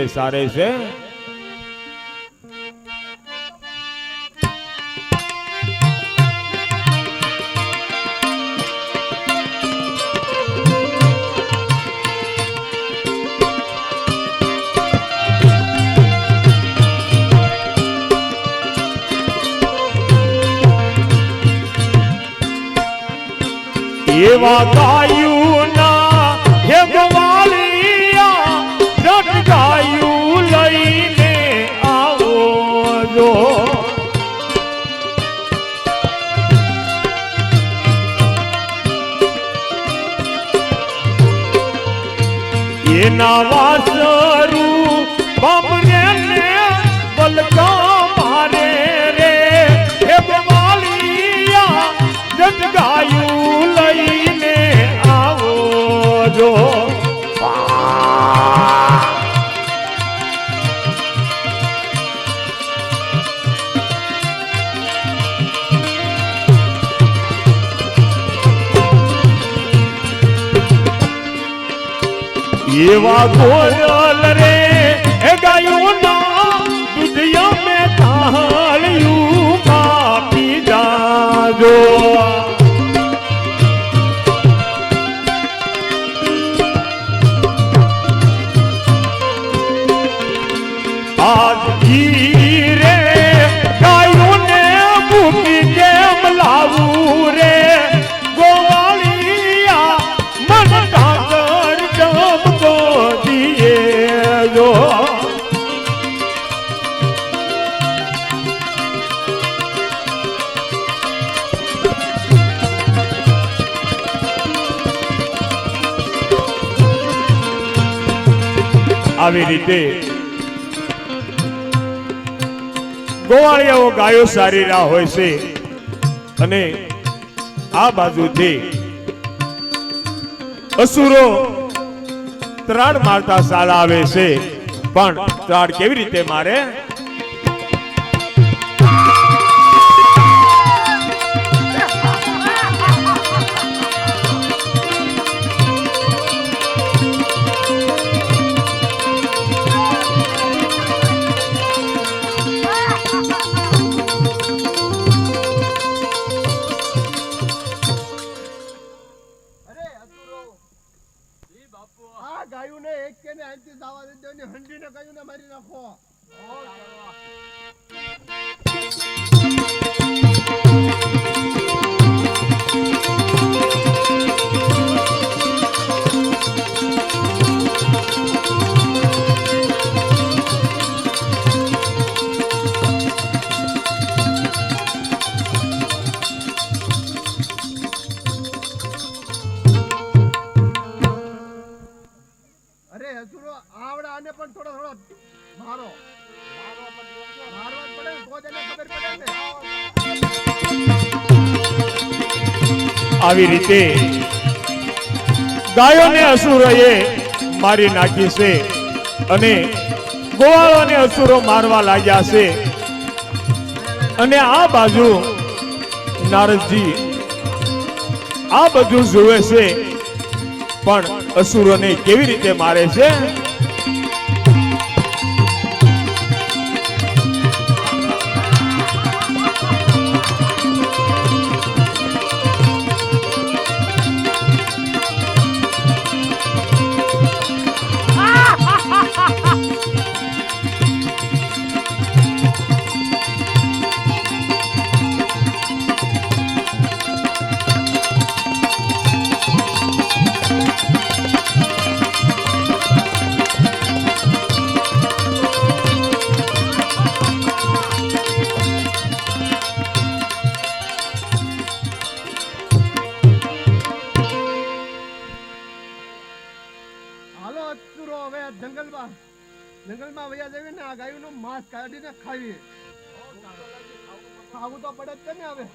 સારે છે એવા ગાયું ના હે ગવાલિયા જટ ગાયું લઈને આવો જો એના વાસરું બામને ને બલકા મારે રે હે ગવાલિયા જટ ગાયું લઈને આવો જો એવા ગોરલ રે એ ગાયું ના દુધિયા મેં તાળ્યું કાપી જાજો આજ ઈ રે ગાયું ને ભૂકી કેમ લાવું રે ગોવાળિયા મન ઢાકર જમકો દીએ જો આવી રીતે ગોવાળિયાઓ ગાયો સારી રહ્યા હોય છે અને આ બાજુથી અસુરો ત્રાડ મારતા સાલા આવે છે પણ ત્રાડ કેવી રીતે મારે ગાયું ને એક કે ને આંતી દાવા દે દો ને હંડી ને ગાયું ને મારી નાખો આવડા પણ થોડો થોડો મારો મારવા પડે તો જ એને ખબર પડે ને આવી રીતે ગાયોને અસુરોએ મારી નાખી છે અને ગોવાળોને અસુરો મારવા લાગ્યા છે અને આ બાજુ નારદજી આ બધું જોવે છે પણ અસુરોને કેવી રીતે મારે છે જંગલમાં વયા જઈએ ને આ ગાયનું માંસ કાઢીને ખાઈએ ખાવું તો પડે જ ને હવે